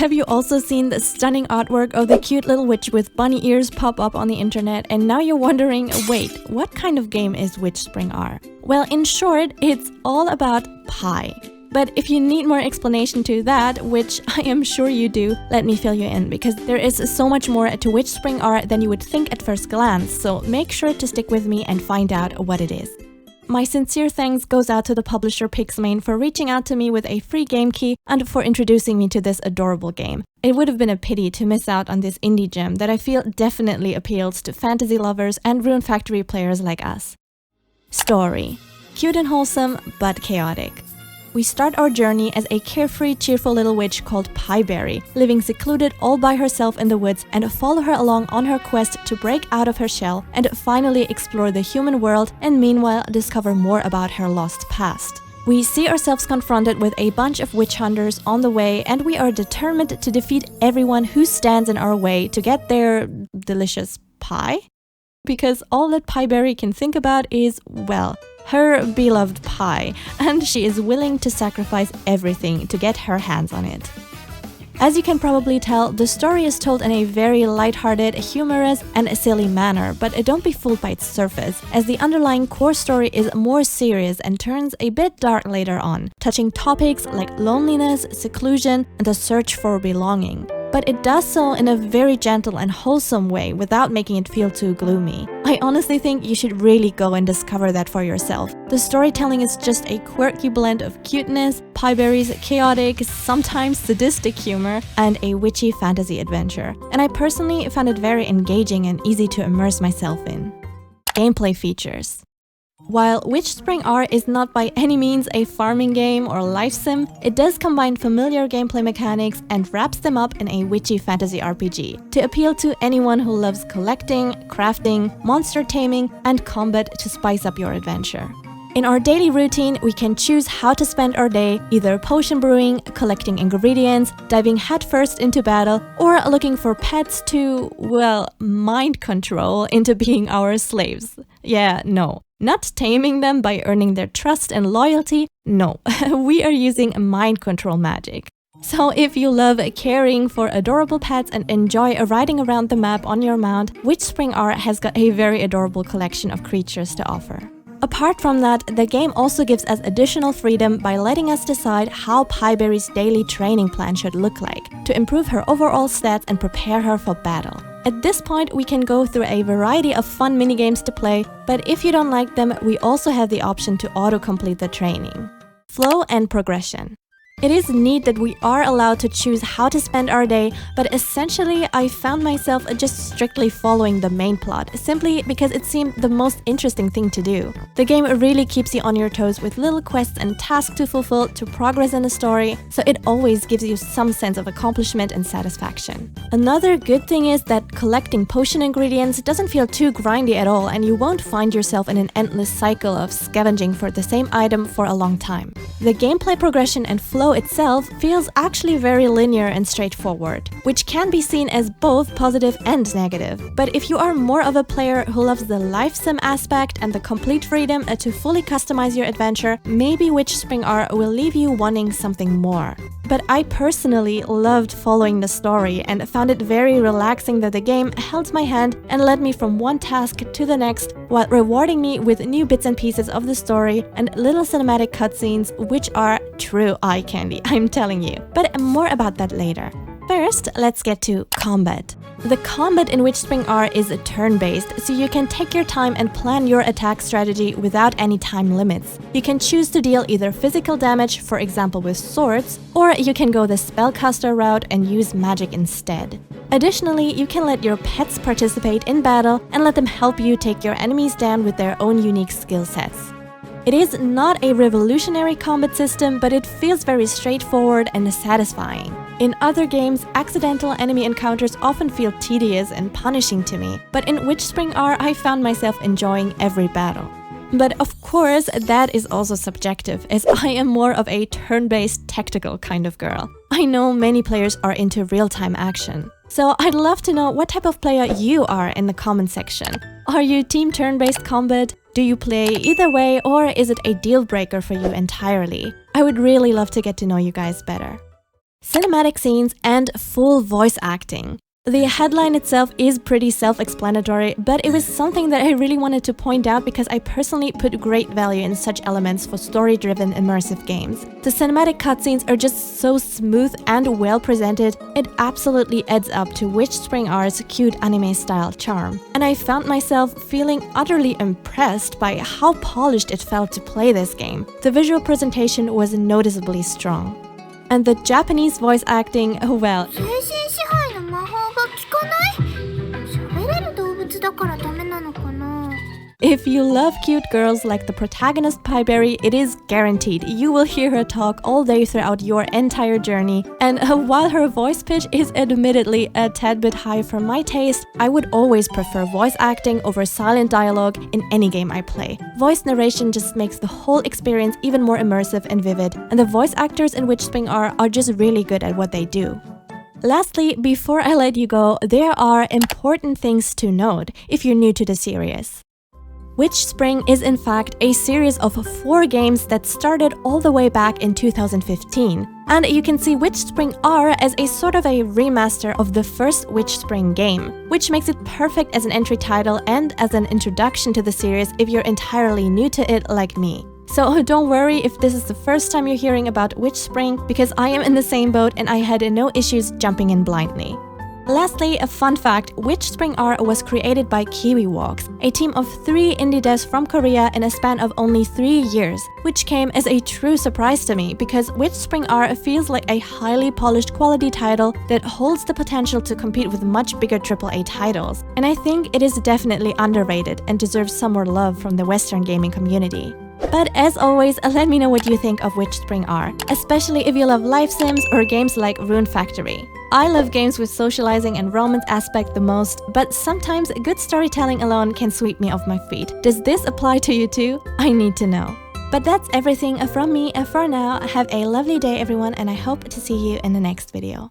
Have you also seen the stunning artwork of the cute little witch with bunny ears pop up on the internet, and now you're wondering, wait, what kind of game is WitchSpring R? Well, in short, it's all about pie. But if you need more explanation to that, which I am sure you do, let me fill you in, because there is so much more to WitchSpring R than you would think at first glance, so make sure to stick with me and find out what it is. My sincere thanks goes out to the publisher Pixmane for reaching out to me with a free game key and for introducing me to this adorable game. It would have been a pity to miss out on this indie gem that I feel definitely appeals to fantasy lovers and Rune Factory players like us. Story. Cute and wholesome, but chaotic. We start our journey as a carefree, cheerful little witch called Pieberry, living secluded all by herself in the woods, and follow her along on her quest to break out of her shell and finally explore the human world and meanwhile discover more about her lost past. We see ourselves confronted with a bunch of witch hunters on the way, and we are determined to defeat everyone who stands in our way to get their delicious pie? Because all that Pieberry can think about is, well, her beloved pie, and she is willing to sacrifice everything to get her hands on it. As you can probably tell, the story is told in a very lighthearted, humorous, and silly manner, but don't be fooled by its surface, as the underlying core story is more serious and turns a bit dark later on, touching topics like loneliness, seclusion, and the search for belonging. But it does so in a very gentle and wholesome way without making it feel too gloomy. I honestly think you should really go and discover that for yourself. The storytelling is just a quirky blend of cuteness, Pieberry's chaotic, sometimes sadistic humor, and a witchy fantasy adventure. And I personally found it very engaging and easy to immerse myself in. Gameplay features. While WitchSpring R is not by any means a farming game or life sim, it does combine familiar gameplay mechanics and wraps them up in a witchy fantasy RPG to appeal to anyone who loves collecting, crafting, monster taming, and combat to spice up your adventure. In our daily routine, we can choose how to spend our day, either potion brewing, collecting ingredients, diving headfirst into battle, or looking for pets to, well, mind control into being our slaves. Yeah, no. Not taming them by earning their trust and loyalty, no. We are using mind control magic. So if you love caring for adorable pets and enjoy riding around the map on your mount, WitchSpring R has got a very adorable collection of creatures to offer. Apart from that, the game also gives us additional freedom by letting us decide how Pieberry's daily training plan should look like, to improve her overall stats and prepare her for battle. At this point, we can go through a variety of fun minigames to play, but if you don't like them, we also have the option to auto-complete the training. Flow and progression. It is neat that we are allowed to choose how to spend our day, but essentially I found myself just strictly following the main plot, simply because it seemed the most interesting thing to do. The game really keeps you on your toes with little quests and tasks to fulfill to progress in the story, so it always gives you some sense of accomplishment and satisfaction. Another good thing is that collecting potion ingredients doesn't feel too grindy at all, and you won't find yourself in an endless cycle of scavenging for the same item for a long time. The gameplay progression and flow itself feels actually very linear and straightforward, which can be seen as both positive and negative. But if you are more of a player who loves the life sim aspect and the complete freedom to fully customize your adventure, maybe WitchSpring R will leave you wanting something more. But I personally loved following the story and found it very relaxing that the game held my hand and led me from one task to the next while rewarding me with new bits and pieces of the story and little cinematic cutscenes, which are true eye candy, I'm telling you. But more about that later. First, let's get to combat. The combat in WitchSpring R is turn-based, so you can take your time and plan your attack strategy without any time limits. You can choose to deal either physical damage, for example with swords, or you can go the spellcaster route and use magic instead. Additionally, you can let your pets participate in battle and let them help you take your enemies down with their own unique skill sets. It is not a revolutionary combat system, but it feels very straightforward and satisfying. In other games, accidental enemy encounters often feel tedious and punishing to me, but in WitchSpring R, I found myself enjoying every battle. But of course, that is also subjective, as I am more of a turn-based tactical kind of girl. I know many players are into real-time action. So I'd love to know what type of player you are in the comment section. Are you team turn-based combat? Do you play either way, or is it a deal breaker for you entirely? I would really love to get to know you guys better. cinematic scenes, and full voice acting. The headline itself is pretty self-explanatory, but it was something that I really wanted to point out because I personally put great value in such elements for story-driven immersive games. The cinematic cutscenes are just so smooth and well presented, it absolutely adds up to WitchSpring R's cute anime-style charm. And I found myself feeling utterly impressed by how polished it felt to play this game. The visual presentation was noticeably strong. And the Japanese voice acting, well, if you love cute girls like the protagonist Pieberry, it is guaranteed you will hear her talk all day throughout your entire journey. And while her voice pitch is admittedly a tad bit high for my taste, I would always prefer voice acting over silent dialogue in any game I play. Voice narration just makes the whole experience even more immersive and vivid, and the voice actors in WitchSpring R are just really good at what they do. Lastly, before I let you go, there are important things to note if you're new to the series. WitchSpring is in fact a series of 4 games that started all the way back in 2015. And you can see WitchSpring R as a sort of a remaster of the first WitchSpring game, which makes it perfect as an entry title and as an introduction to the series if you're entirely new to it like me. So don't worry if this is the first time you're hearing about WitchSpring, because I am in the same boat and I had no issues jumping in blindly. Lastly, a fun fact, WitchSpring R was created by KiwiWalks, a team of 3 indie devs from Korea in a span of only 3 years, which came as a true surprise to me because WitchSpring R feels like a highly polished quality title that holds the potential to compete with much bigger AAA titles. And I think it is definitely underrated and deserves some more love from the Western gaming community. But as always, let me know what you think of WitchSpring R, especially if you love life sims or games like Rune Factory. I love games with socializing and romance aspect the most, but sometimes good storytelling alone can sweep me off my feet. Does this apply to you too? I need to know. But that's everything from me for now. Have a lovely day everyone, and I hope to see you in the next video.